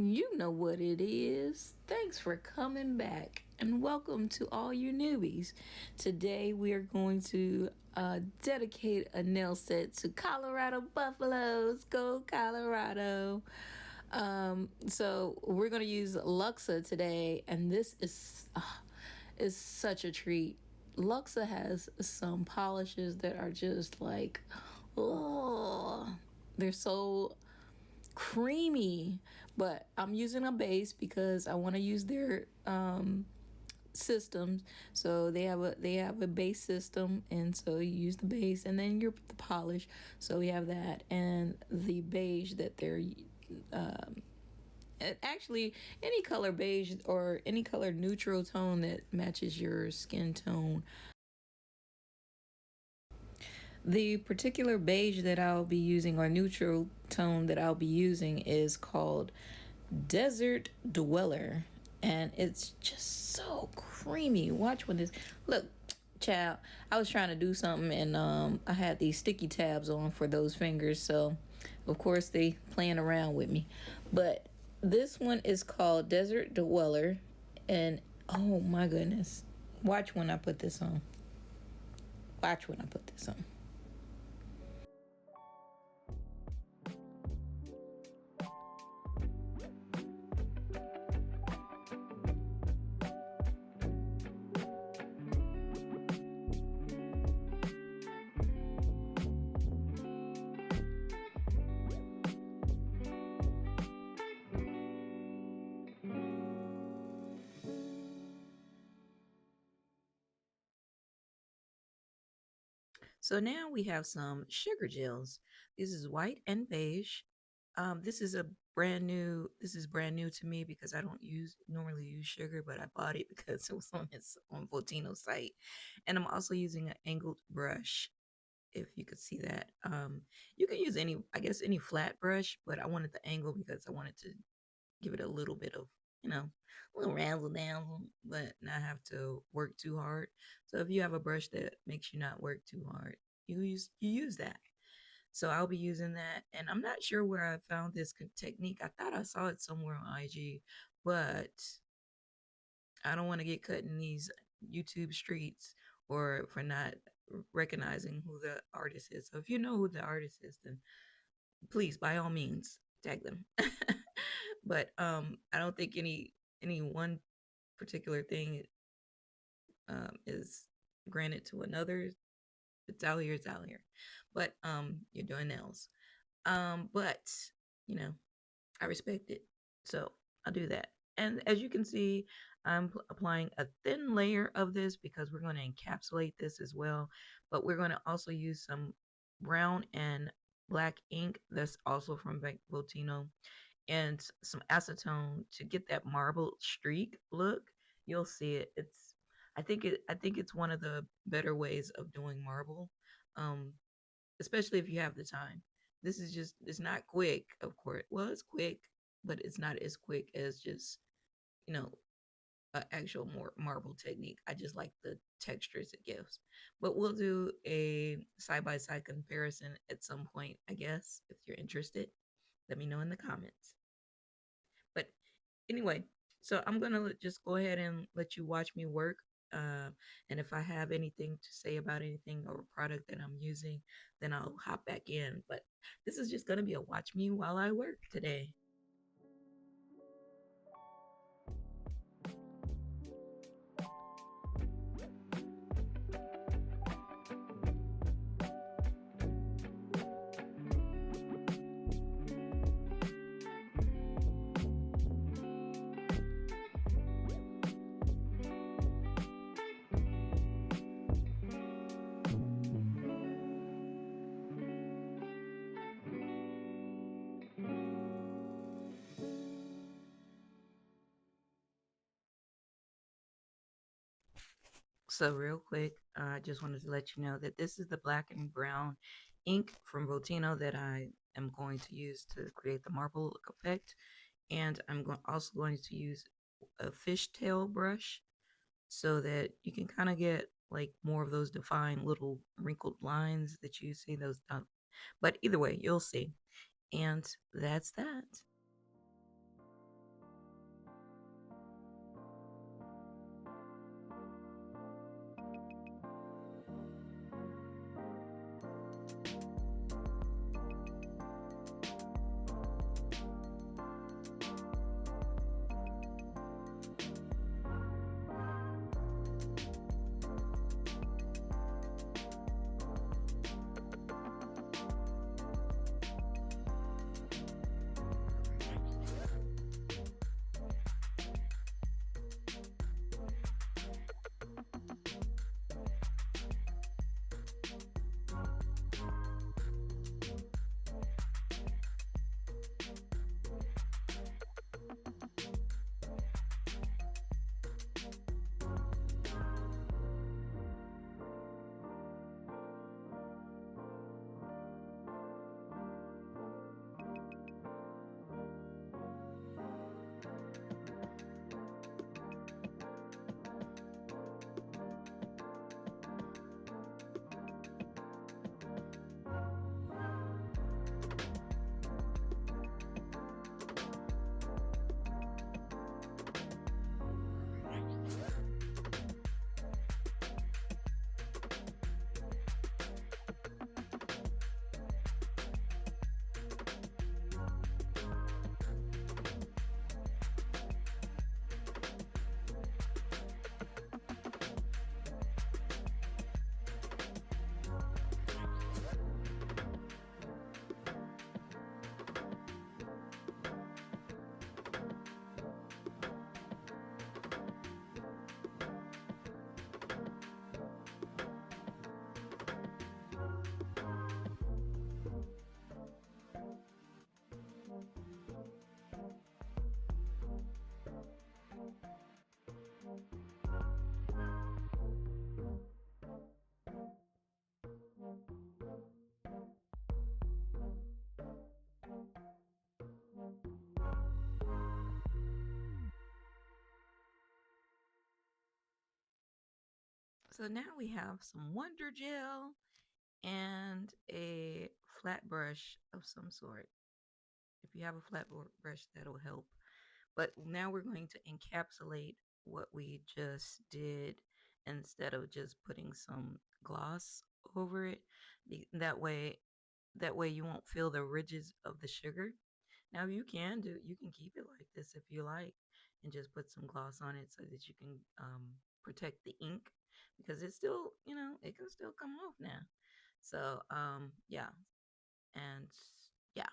You know what it is. Thanks for coming back and welcome to all you newbies. Today we are going to dedicate a nail set to Colorado Buffaloes. Go Colorado. So we're going to use Luxa today, and this is such a treat. Luxa has some polishes that are just like, oh, they're so creamy. But I'm using a base because I want to use their systems. So they have a base system, and so you use the base and then you're the polish. So we have that and the beige that they're um, actually any color beige or any color neutral tone that matches your skin tone. The particular beige that I'll be using or neutral tone that I'll be using is called Desert Dweller, and it's just so creamy. Watch when this look, child. I was trying to do something, and I had these sticky tabs on for those fingers, so of course they playing around with me. But this one is called Desert Dweller, and oh my goodness, watch when I put this on. Watch when I put this on. So now we have some sugar gels. This is white and beige. This is a brand new. This is brand new to me because I don't use normally use sugar, but I bought it because it was on its on Votino's site, and I'm also using an angled brush. If you could see that, you can use any, I guess, any flat brush, but I wanted the angle because I wanted to give it a little bit of, a little razzle dazzle, but not have to work too hard. So if you have a brush that makes you not work too hard, you use that. So I'll be using that, and I'm not sure where I found this technique. I thought I saw it somewhere on IG, but I don't want to get cut in these YouTube streets or for not recognizing who the artist is. So if you know who the artist is, then please, by all means, tag them. But I don't think any one particular thing is granted to another. It's out here, it's out here. But you're doing nails. But you know, I respect it, so I'll do that. And as you can see, I'm applying a thin layer of this because we're going to encapsulate this as well. But we're going to also use some brown and black ink that's also from Votino, and some acetone to get that marble streak look. You'll see it. I think it's one of the better ways of doing marble. Um, Especially if you have the time. This is just it's not quick, of course. Well, it's quick, but it's not as quick as just, you know, an actual more marble technique. I just like the textures it gives. But we'll do a side by side comparison at some point, I guess, if you're interested. Let me know in the comments. But anyway, so I'm gonna just go ahead and let you watch me work. And if I have anything to say about anything or product that I'm using, then I'll hop back in. But this is just gonna be a watch me while I work today. So real quick, I just wanted to let you know that this is the black and brown ink from Votino that I am going to use to create the marble look effect. And also going to use a fishtail brush so that you can kind of get like more of those defined little wrinkled lines that you see those. But either way, you'll see. And that's that. So now we have some Wonder Gel and a flat brush of some sort. If you have a flat brush, that'll help. But now we're going to encapsulate what we just did instead of just putting some gloss over it. That way, you won't feel the ridges of the sugar. Now you can keep it like this if you like, and just put some gloss on it so that you can protect the ink, because it's still, it can still come off now. So yeah, and yeah.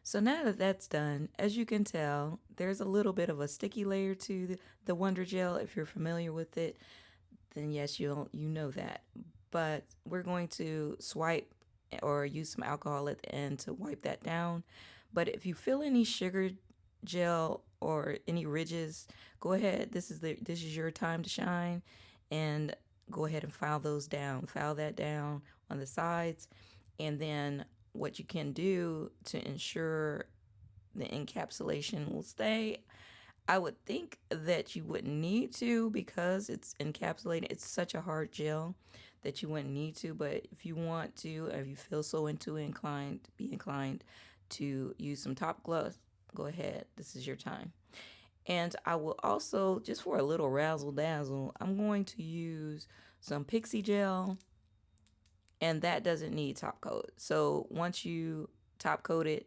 So now that that's done, as you can tell, there's a little bit of a sticky layer to the Wonder Gel. If you're familiar with it, then yes, you know that. But we're going to swipe or use some alcohol at the end to wipe that down. But if you feel any sugar gel or any ridges, go ahead. This is your time to shine, and go ahead and file those down. File that down on the sides, and then what you can do to ensure the encapsulation will stay. I would think that you wouldn't need to, because it's encapsulated. It's such a hard gel that you wouldn't need to. But if you want to, or if you feel so be inclined to use some top gloss, go ahead. This is your time. And I will also, just for a little razzle dazzle, I'm going to use some pixie gel, and that doesn't need top coat. So once you top coat it,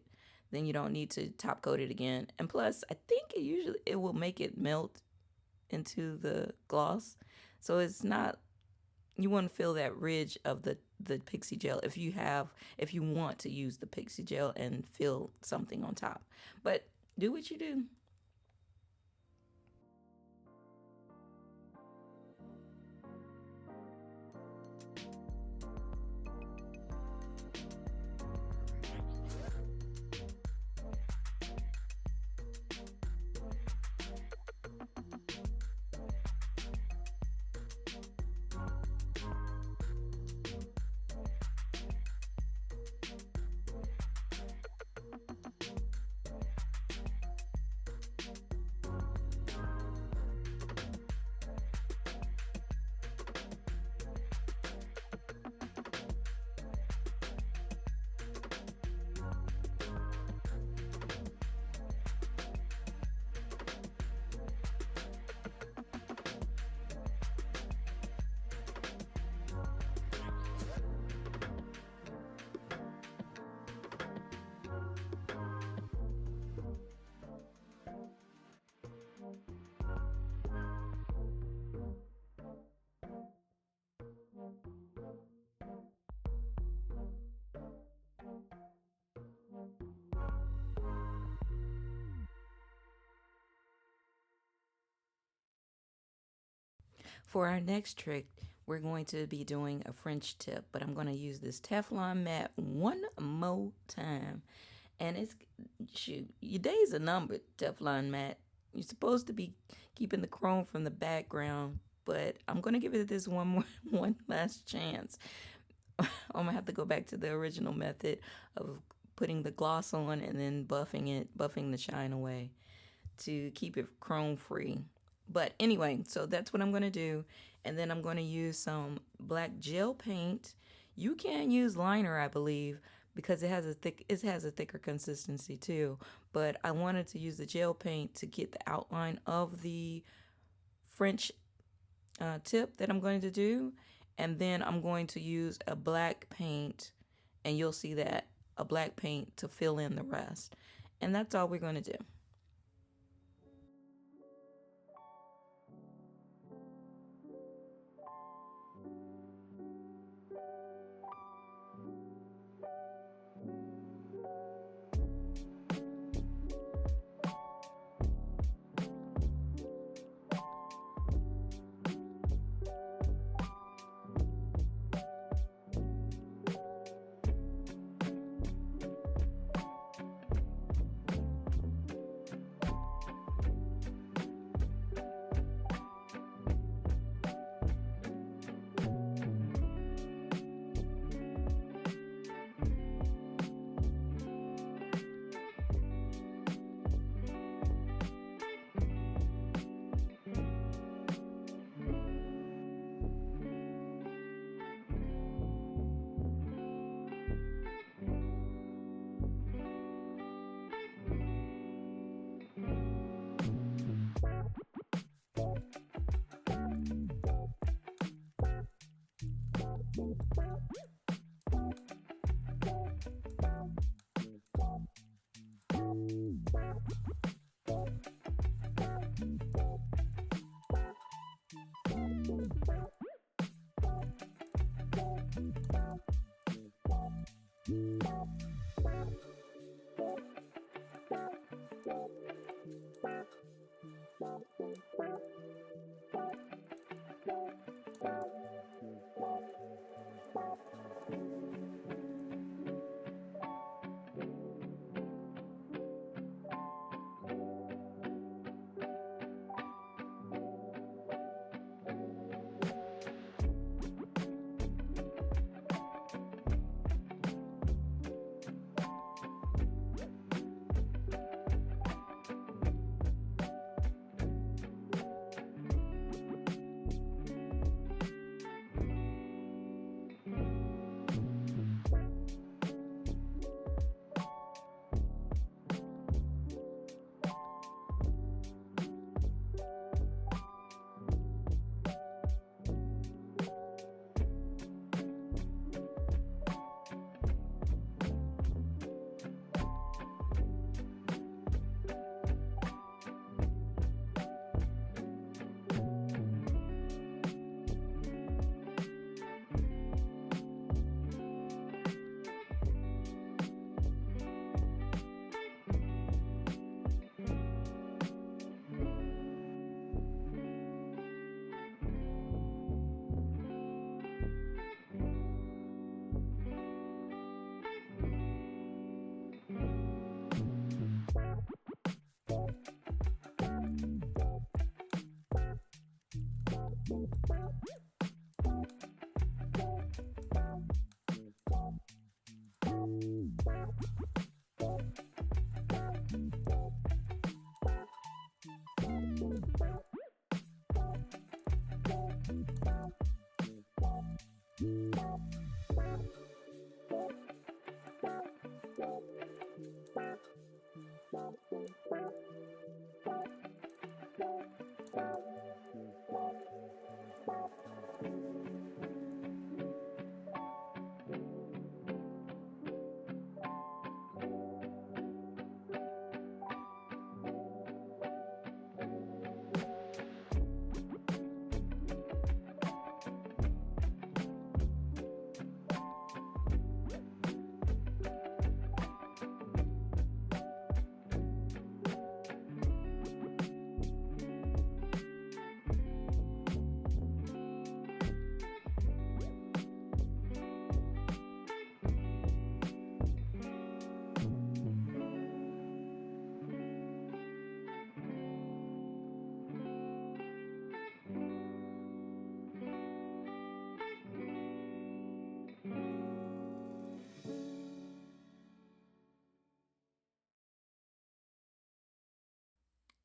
then you don't need to top coat it again. And plus, I think it will make it melt into the gloss. So it's not, you want to feel that ridge of the pixie gel if you want to use the pixie gel and feel something on top. But do what you do. For our next trick, we're going to be doing a French tip, but I'm going to use this Teflon mat one more time. And shoot, your days are numbered, Teflon mat. You're supposed to be keeping the chrome from the background but I'm gonna give it this one more one last chance. I'm gonna have to go back to the original method of putting the gloss on and then buffing the shine away to keep it chrome free. But anyway, so that's what I'm going to do. And then I'm going to use some black gel paint. You can use liner, I believe, because it has a thicker consistency too. But I wanted to use the gel paint to get the outline of the French tip that I'm going to do. And then I'm going to use a black paint, and you'll see that a black paint to fill in the rest. And that's all we're going to do.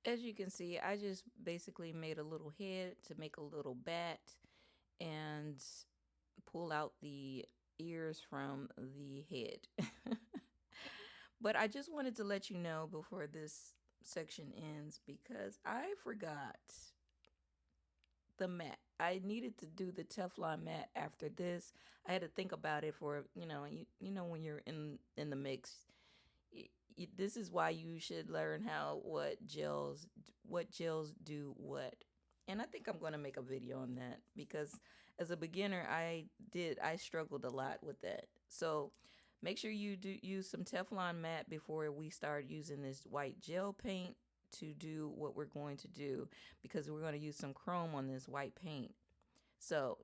As you can see, I just basically made a little head to make a little bat and pull out the ears from the head. But I just wanted to let you know before this section ends because I forgot the mat. I needed to do the Teflon mat after this. I had to think about it for, you know when you're in the mix, this is why you should learn how what gels do what. And I think I'm going to make a video on that because as a beginner I struggled a lot with that. So make sure you do use some Teflon mat before we start using this white gel paint to do what we're going to do, because we're going to use some chrome on this white paint. So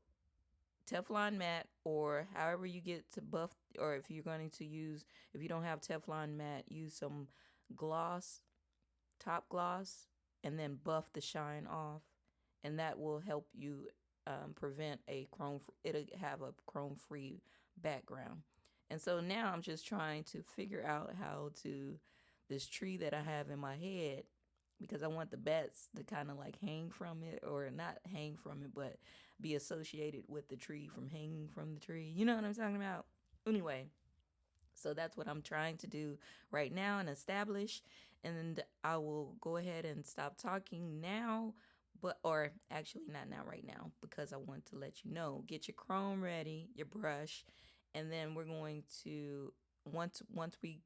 Teflon mat, or however you get to buff, or if you're going to use, if you don't have Teflon mat, use some gloss, top gloss, and then buff the shine off, and that will help you prevent a chrome. It'll have a chrome free background. And so now I'm just trying to figure out how to this tree that I have in my head, because I want the bats to kind of like hang from it, or not hang from it, but be associated with the tree from hanging from the tree. You know what I'm talking about? Anyway, so that's what I'm trying to do right now and establish. And I will go ahead and stop talking now, but, or actually not now, right now, because I want to let you know, get your chrome ready, your brush, and then we're going to, once we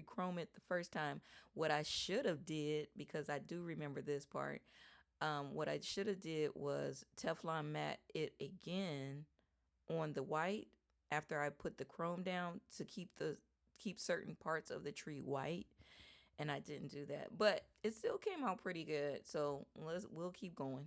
chrome it the first time, what I should have did, because I do remember this part, what I should have did was Teflon mat it again on the white after I put the chrome down to keep certain parts of the tree white, and I didn't do that. But it still came out pretty good. So we'll keep going.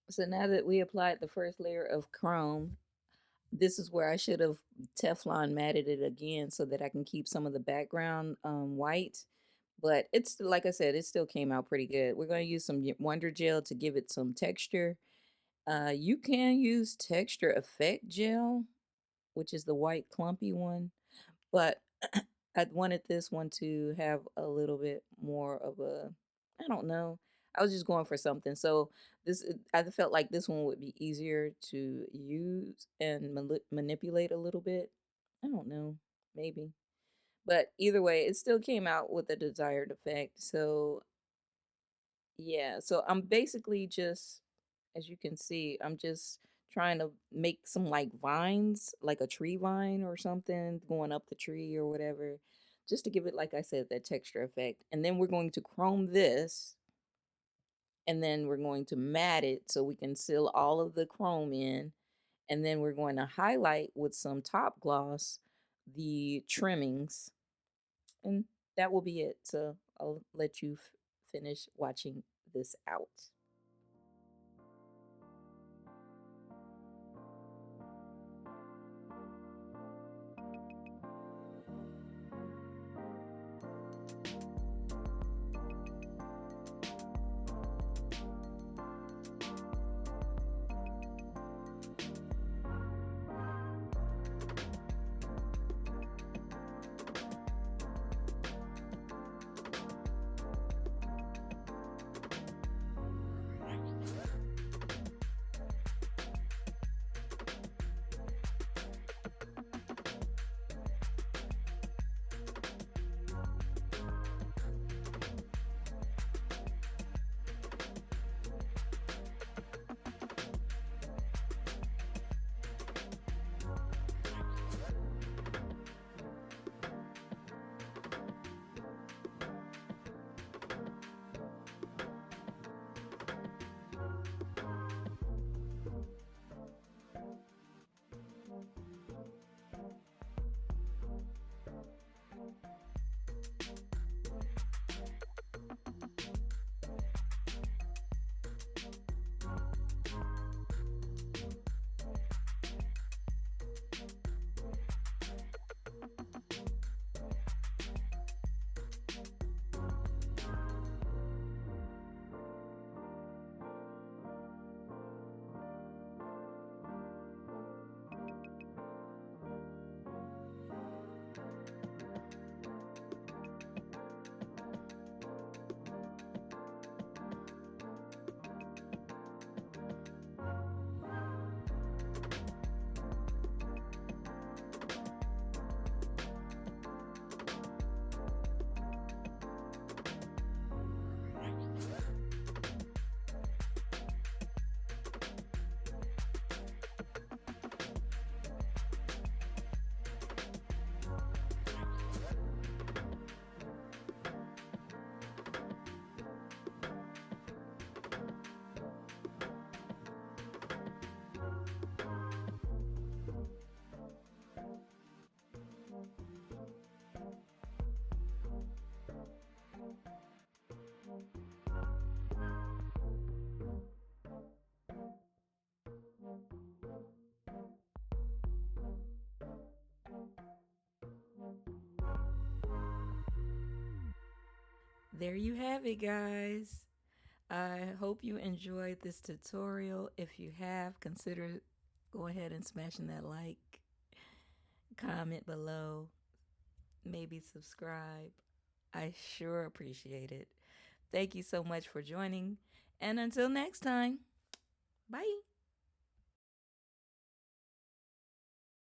So now that we applied the first layer of chrome, This is where I should have Teflon matted it again so that I can keep some of the background white. But it's like I said, it still came out pretty good. We're going to use some Wonder Gel to give it some texture. You can use Texture Effect Gel, which is the white clumpy one, but I wanted this one to have a little bit more of a, I don't know. I was just going for something. So I felt like this one would be easier to use and manipulate a little bit. I don't know, maybe. But either way, it still came out with the desired effect. So yeah, so I'm basically just, as you can see, I'm just trying to make some like vines, like a tree vine or something going up the tree or whatever, just to give it, like I said, that texture effect. And then we're going to chrome this, and then we're going to mat it so we can seal all of the chrome in. And then we're going to highlight with some top gloss the trimmings, and that will be it. So I'll let you finish watching this out. There you have it, guys. I hope you enjoyed this tutorial. If you have, consider go ahead and smashing that like, comment below, maybe subscribe. I sure appreciate it. Thank you so much for joining. And until next time, bye.